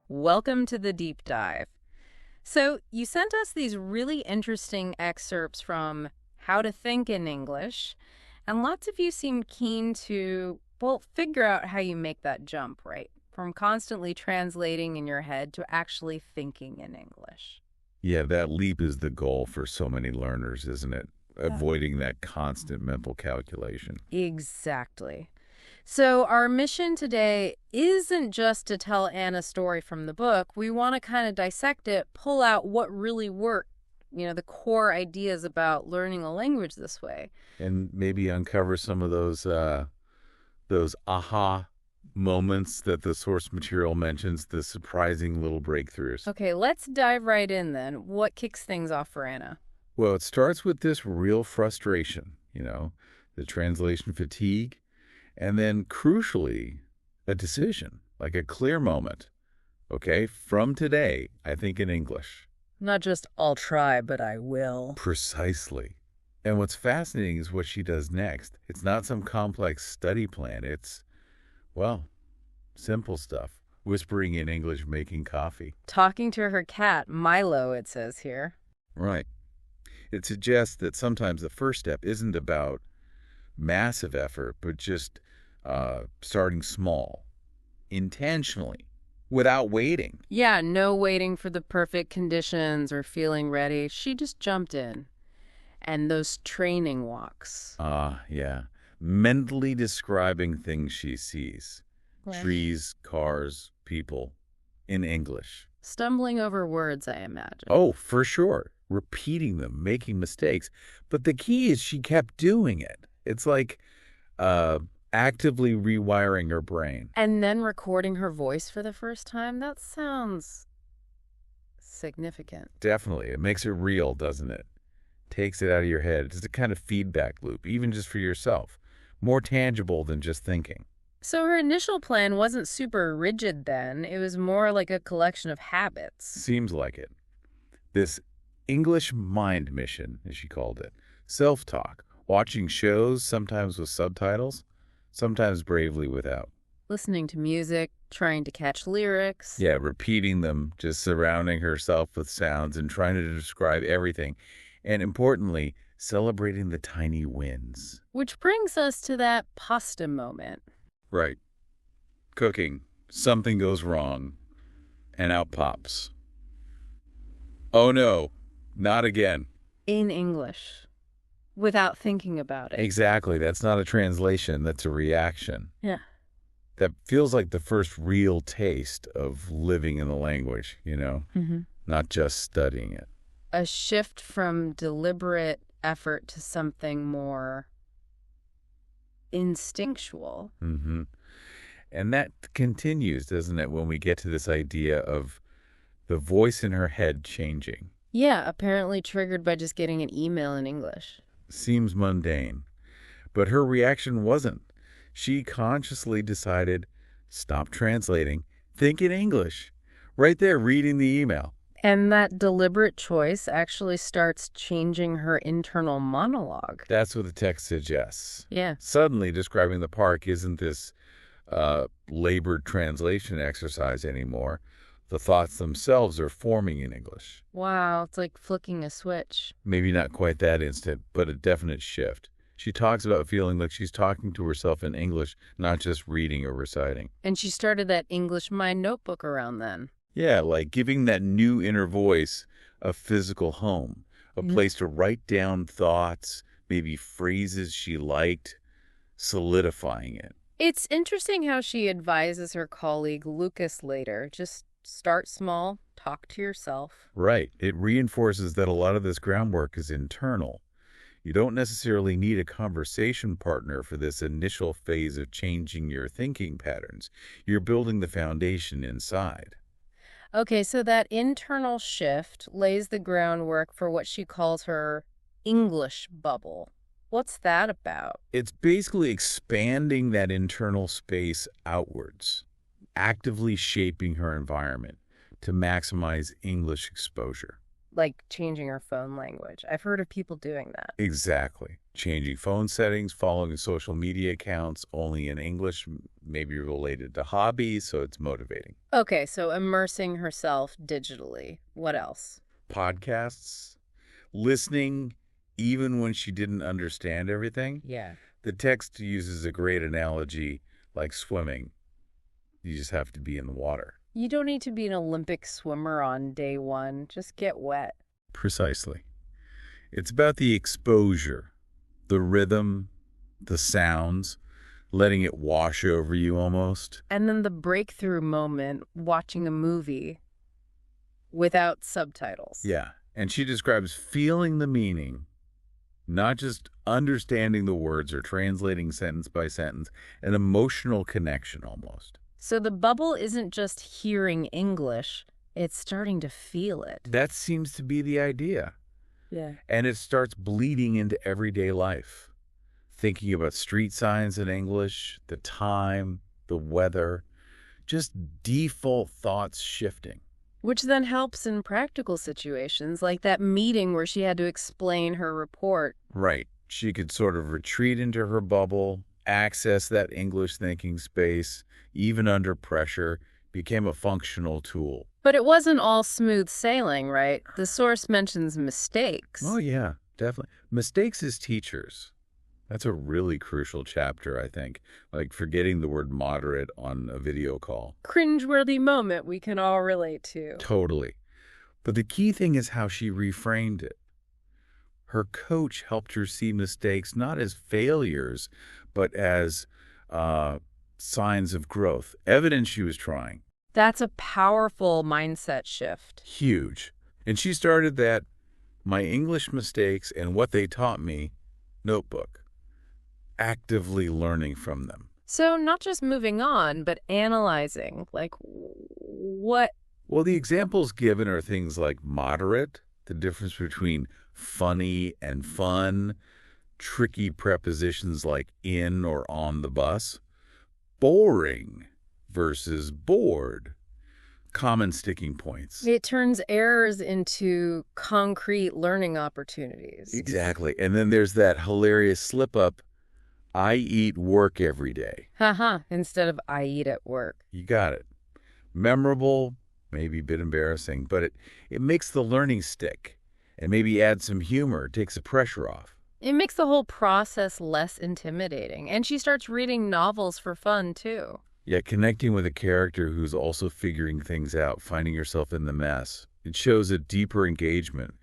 Welcome to the deep dive. So, you sent us these really interesting excerpts from How to Think in English, and lots of you seem keen to, well, figure out how you make that jump, right? From constantly translating in your head to actually thinking in English. Yeah, that leap is the goal for so many learners, isn't it? Avoiding that constant mental calculation. Exactly. So, our mission today isn't just to tell Anna's story from the book. We want to kind of dissect it, pull out what really worked, the core ideas about learning a language this way. And maybe uncover some of those aha moments that the source material mentions, the surprising little breakthroughs. Okay, let's dive right in then. What kicks things off for Anna? Well, it starts with this real frustration, the translation fatigue, and then crucially, a decision, like a clear moment. Okay, from today, I think in English. Not just I'll try, but I will. Precisely. And what's fascinating is what she does next. It's not some complex study plan. It's, well, simple stuff. Whispering in English, making coffee. Talking to her cat, Milo, it says here. Right. It suggests that sometimes the first step isn't about massive effort, but just starting small, intentionally, without waiting. Yeah, no waiting for the perfect conditions or feeling ready. She just jumped in. And those training walks. Yeah. Mentally describing things she sees. Right. Trees, cars, people, in English. Stumbling over words, I imagine. Oh, for sure. Repeating them, making mistakes. But the key is she kept doing it. It's like actively rewiring her brain. And then recording her voice for the first time? That sounds significant. Definitely. It makes it real, doesn't it? Takes it out of your head. It's a kind of feedback loop, even just for yourself. More tangible than just thinking. So her initial plan wasn't super rigid then. It was more like a collection of habits. Seems like it. This English mind mission, as she called it. Self-talk. Watching shows, sometimes with subtitles, sometimes bravely without. Listening to music, trying to catch lyrics. Yeah, repeating them, just surrounding herself with sounds and trying to describe everything. And importantly, celebrating the tiny wins. Which brings us to that pasta moment. Right. Cooking. Something goes wrong. And out pops. Oh no, not again. In English. Without thinking about it. Exactly. That's not a translation. That's a reaction. Yeah. That feels like the first real taste of living in the language, not just studying it. A shift from deliberate effort to something more instinctual. Mm-hmm. And that continues, doesn't it, when we get to this idea of the voice in her head changing. Yeah, apparently triggered by just getting an email in English. Seems mundane. But her reaction wasn't. She consciously decided, stop translating, think in English. Right there, reading the email. And that deliberate choice actually starts changing her internal monologue. That's what the text suggests. Yeah. Suddenly, describing the park isn't this labored translation exercise anymore. The thoughts themselves are forming in English. Wow, it's like flicking a switch. Maybe not quite that instant, but a definite shift. She talks about feeling like she's talking to herself in English, not just reading or reciting. And she started that English Mind notebook around then. Yeah, like giving that new inner voice a physical home, a place to write down thoughts, maybe phrases she liked, solidifying it. It's interesting how she advises her colleague Lucas later. Just start small, talk to yourself. Right. It reinforces that a lot of this groundwork is internal. You don't necessarily need a conversation partner for this initial phase of changing your thinking patterns. You're building the foundation inside. Okay, so that internal shift lays the groundwork for what she calls her English bubble. What's that about? It's basically expanding that internal space outwards, actively shaping her environment to maximize English exposure. Like changing her phone language. I've heard of people doing that. Exactly. changing phone settings, following social media accounts only in English, maybe related to hobbies, so it's motivating. Okay, so immersing herself digitally. What else? Podcasts, listening even when she didn't understand everything. Yeah. The text uses a great analogy like swimming. You just have to be in the water. You don't need to be an Olympic swimmer on day one. Just get wet. Precisely. It's about the exposure, the rhythm, the sounds, letting it wash over you almost. And then the breakthrough moment, watching a movie without subtitles. Yeah. And she describes feeling the meaning, not just understanding the words or translating sentence by sentence, an emotional connection almost. So the bubble isn't just hearing English, it's starting to feel it. That seems to be the idea. Yeah. And it starts bleeding into everyday life. Thinking about street signs in English, the time, the weather, just default thoughts shifting. Which then helps in practical situations, like that meeting where she had to explain her report. Right. She could sort of retreat into her bubble, access that English thinking space, even under pressure, became a functional tool. But it wasn't all smooth sailing, right? The source mentions mistakes. Oh, yeah, definitely. Mistakes as teachers. That's a really crucial chapter, I think. Like forgetting the word moderate on a video call. Cringeworthy moment we can all relate to. Totally. But the key thing is how she reframed it. Her coach helped her see mistakes not as failures, but as signs of growth, evidence she was trying. That's a powerful mindset shift. Huge. And she started that My English Mistakes and What They Taught Me notebook, actively learning from them. So not just moving on, but analyzing, like what? Well, the examples given are things like moderate, the difference between funny and fun, tricky prepositions like in or on the bus, boring versus bored, common sticking points. It turns errors into concrete learning opportunities. Exactly. And then there's that hilarious slip-up, I eat work every day. Haha, instead of I eat at work. You got it. Memorable, maybe a bit embarrassing, but it makes the learning stick and maybe adds some humor, takes the pressure off. It makes the whole process less intimidating. And she starts reading novels for fun, too. Yeah, connecting with a character who's also figuring things out, finding herself in the mess. It shows a deeper engagement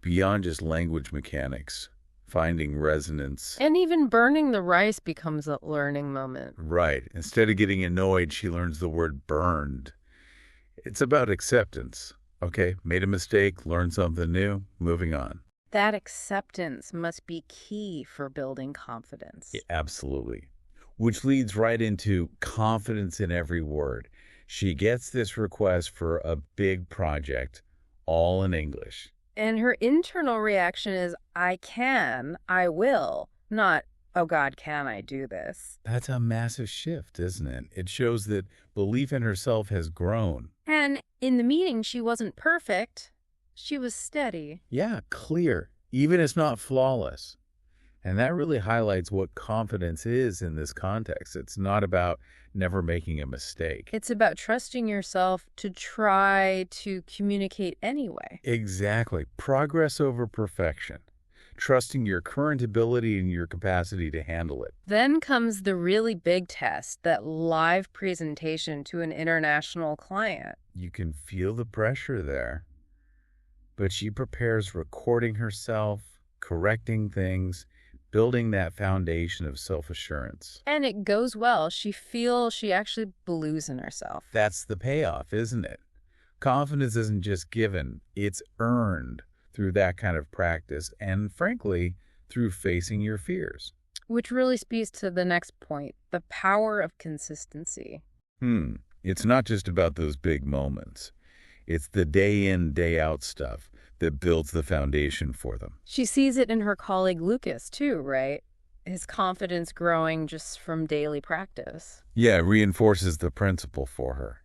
beyond just language mechanics, finding resonance. And even burning the rice becomes a learning moment. Right. Instead of getting annoyed, she learns the word burned. It's about acceptance. Okay, made a mistake, learned something new, moving on. That acceptance must be key for building confidence. Yeah, absolutely. Which leads right into confidence in every word. She gets this request for a big project, all in English. And her internal reaction is, I can, I will, not, oh God, can I do this? That's a massive shift, isn't it? It shows that belief in herself has grown. And in the meeting, she wasn't perfect. She was steady. Yeah, clear, even if it's not flawless. And that really highlights what confidence is in this context. It's not about never making a mistake. It's about trusting yourself to try to communicate anyway. Exactly. Progress over perfection. Trusting your current ability and your capacity to handle it. Then comes the really big test, that live presentation to an international client. You can feel the pressure there. But she prepares recording herself, correcting things, building that foundation of self-assurance. And it goes well. She feels she actually believes in herself. That's the payoff, isn't it? Confidence isn't just given, it's earned through that kind of practice and, frankly, through facing your fears. Which really speaks to the next point, the power of consistency. It's not just about those big moments. It's the day in, day out stuff that builds the foundation for them. She sees it in her colleague Lucas, too, right? His confidence growing just from daily practice. Yeah, it reinforces the principle for her.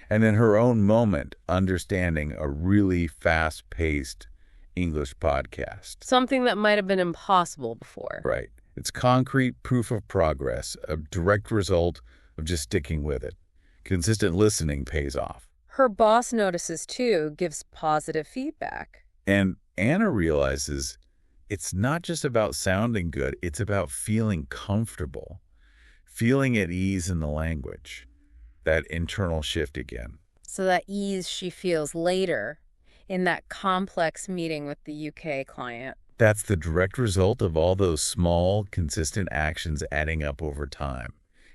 And then her own moment, understanding a really fast-paced English podcast. Something that might have been impossible before. Right. It's concrete proof of progress, a direct result of just sticking with it. Consistent listening pays off. Her boss notices too, gives positive feedback. And Anna realizes it's not just about sounding good, it's about feeling comfortable, feeling at ease in the language. That internal shift again. So that ease she feels later in that complex meeting with the UK client. That's the direct result of all those small, consistent actions adding up over time.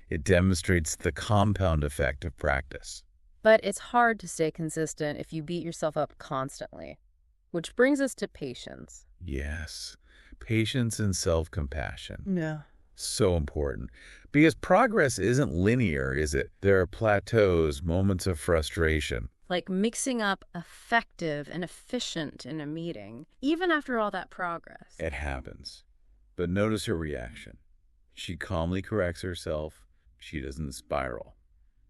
It demonstrates the compound effect of practice. But it's hard to stay consistent if you beat yourself up constantly. Which brings us to patience. Yes, patience and self-compassion. Yeah. So important. Because progress isn't linear, is it? There are plateaus, moments of frustration. Like mixing up effective and efficient in a meeting, even after all that progress. It happens. But notice her reaction. She calmly corrects herself. She doesn't spiral.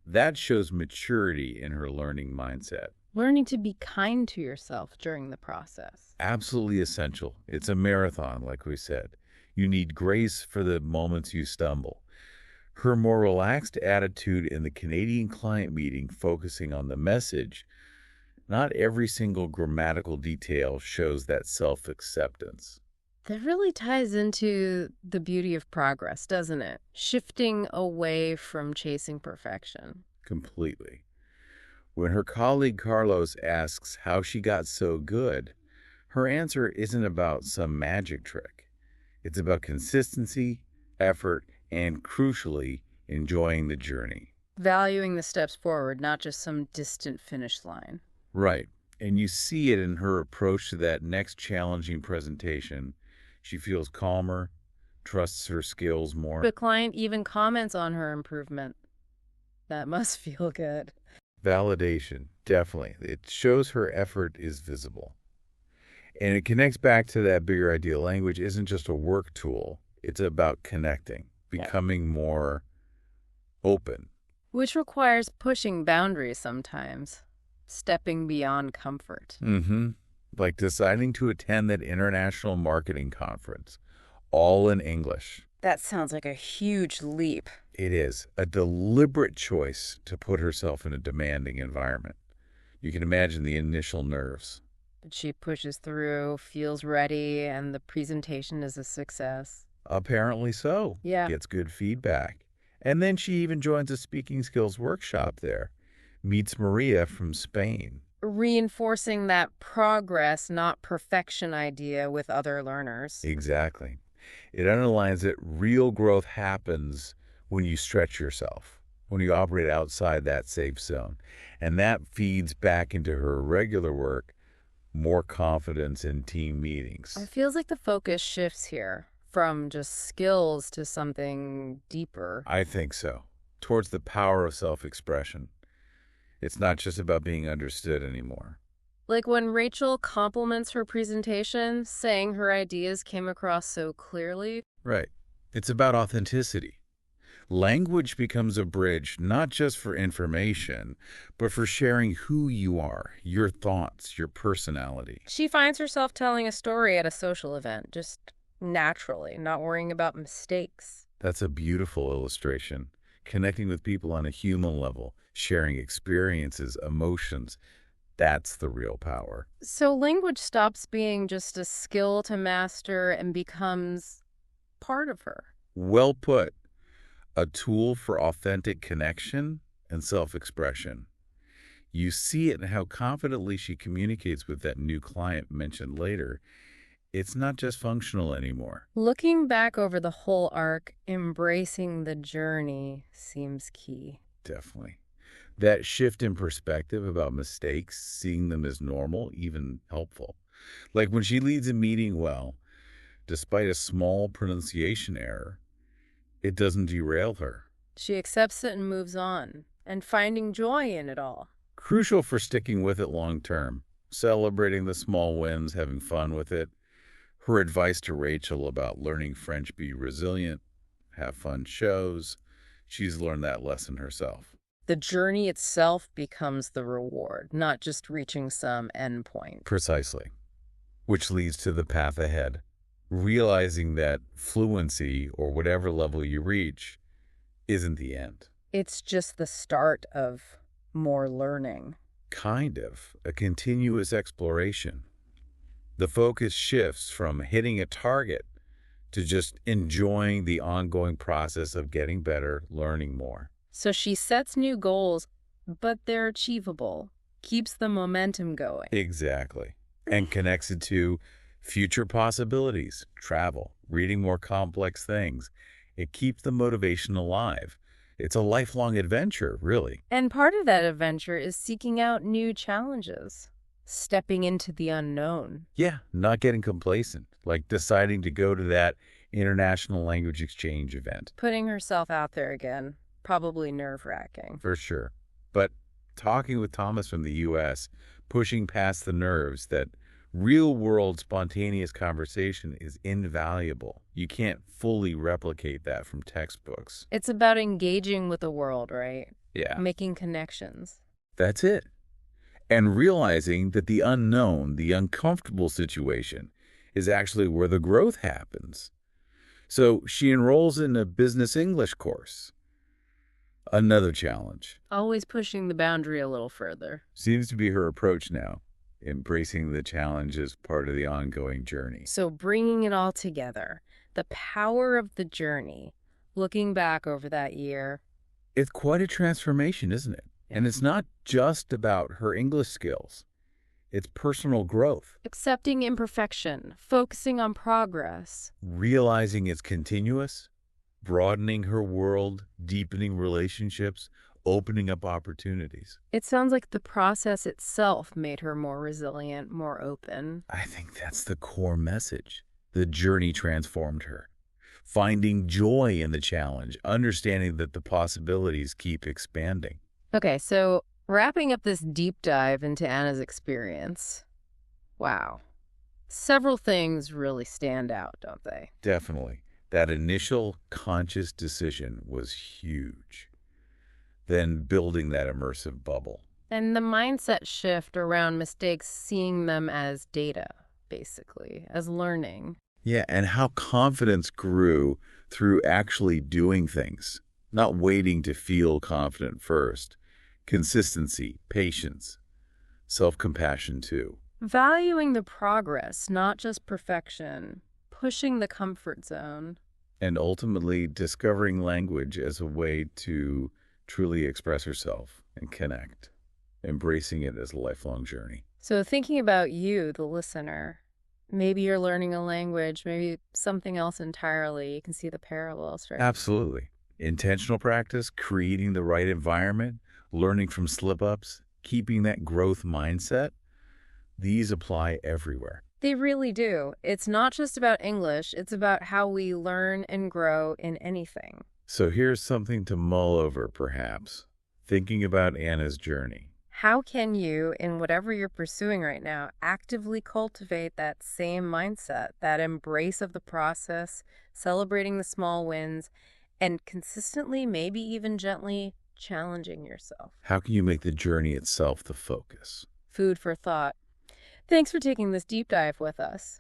That shows maturity in her learning mindset. Learning to be kind to yourself during the process. Absolutely essential. It's a marathon, like we said. You need grace for the moments you stumble. Her more relaxed attitude in the Canadian client meeting, focusing on the message, not every single grammatical detail, shows that self-acceptance. That really ties into the beauty of progress, doesn't it? Shifting away from chasing perfection. Completely. When her colleague Carlos asks how she got so good, her answer isn't about some magic trick. It's about consistency, effort, and crucially, enjoying the journey. Valuing the steps forward, not just some distant finish line. Right. And you see it in her approach to that next challenging presentation. She feels calmer, trusts her skills more. The client even comments on her improvement. That must feel good. Validation, definitely. It shows her effort is visible. And it connects back to that bigger idea. Language isn't just a work tool. It's about connecting, becoming more open. Which requires pushing boundaries sometimes, stepping beyond comfort. Like deciding to attend that international marketing conference, all in English. That sounds like a huge leap. It is a deliberate choice to put herself in a demanding environment. You can imagine the initial nerves. But she pushes through, feels ready, and the presentation is a success. Apparently so. Yeah. Gets good feedback. And then she even joins a speaking skills workshop there. Meets Maria from Spain. Reinforcing that progress, not perfection idea with other learners. Exactly. It underlines that real growth happens when you stretch yourself, when you operate outside that safe zone. And that feeds back into her regular work, more confidence in team meetings. It feels like the focus shifts here from just skills to something deeper. I think so. Towards the power of self-expression. It's not just about being understood anymore. Like when Rachel compliments her presentation, saying her ideas came across so clearly. Right. It's about authenticity. Language becomes a bridge, not just for information, but for sharing who you are, your thoughts, your personality. She finds herself telling a story at a social event, just naturally, not worrying about mistakes. That's a beautiful illustration. Connecting with people on a human level, sharing experiences, emotions. That's the real power. So language stops being just a skill to master and becomes part of her. Well put. A tool for authentic connection and self-expression. You see it in how confidently she communicates with that new client mentioned later. It's not just functional anymore. Looking back over the whole arc, embracing the journey seems key. Definitely. That shift in perspective about mistakes, seeing them as normal, even helpful. Like when she leads a meeting well, despite a small pronunciation error, it doesn't derail her. She accepts it and moves on, and finding joy in it all. Crucial for sticking with it long term. Celebrating the small wins, having fun with it. Her advice to Rachel about learning French, be resilient, have fun shows. She's learned that lesson herself. The journey itself becomes the reward, not just reaching some endpoint. Precisely. which leads to the path ahead. Realizing that fluency, or whatever level you reach, isn't the end. It's just the start of more learning. Kind of a continuous exploration. The focus shifts from hitting a target to just enjoying the ongoing process of getting better, learning more. So she sets new goals, but they're achievable, keeps the momentum going. Exactly. And connects it to future possibilities, travel, reading more complex things. It keeps the motivation alive. It's a lifelong adventure, really. And part of that adventure is seeking out new challenges, stepping into the unknown. Yeah, not getting complacent, like deciding to go to that international language exchange event. Putting herself out there again, probably nerve-wracking. For sure. But talking with Thomas from the U.S., pushing past the nerves, that real-world spontaneous conversation is invaluable. You can't fully replicate that from textbooks. It's about engaging with the world, right? Yeah, Making connections. that's it. And realizing that the unknown, the uncomfortable situation, is actually where the growth happens. So she enrolls in a business English course. Another challenge. Always pushing the boundary a little further. Seems to be her approach now, embracing the challenge as part of the ongoing journey. So bringing it all together, the power of the journey, looking back over that year. It's quite a transformation, isn't it? And it's not just about her English skills. It's personal growth. Accepting imperfection, focusing on progress. Realizing it's continuous, broadening her world, deepening relationships, opening up opportunities. It sounds like the process itself made her more resilient, more open. I think that's the core message. The journey transformed her. Finding joy in the challenge, understanding that the possibilities keep expanding. Okay, so wrapping up this deep dive into Anna's experience. Wow. Several things really stand out, don't they? Definitely. That initial conscious decision was huge. Then building that immersive bubble. And the mindset shift around mistakes, seeing them as data, basically, as learning. Yeah, and how confidence grew through actually doing things, not waiting to feel confident first. Consistency, patience, self-compassion too. Valuing the progress, not just perfection. Pushing the comfort zone. And ultimately discovering language as a way to truly express herself and connect, embracing it as a lifelong journey. So thinking about you, the listener, maybe you're learning a language, maybe something else entirely. You can see the parallels, right? Absolutely. Intentional practice, creating the right environment, learning from slip-ups, keeping that growth mindset, these apply everywhere. They really do. It's not just about English, it's about how we learn and grow in anything. So here's something to mull over, perhaps, thinking about Anna's journey. How can you, in whatever you're pursuing right now, actively cultivate that same mindset, that embrace of the process, celebrating the small wins, and consistently, maybe even gently, challenging yourself? How can you make the journey itself the focus? Food for thought. Thanks for taking this deep dive with us.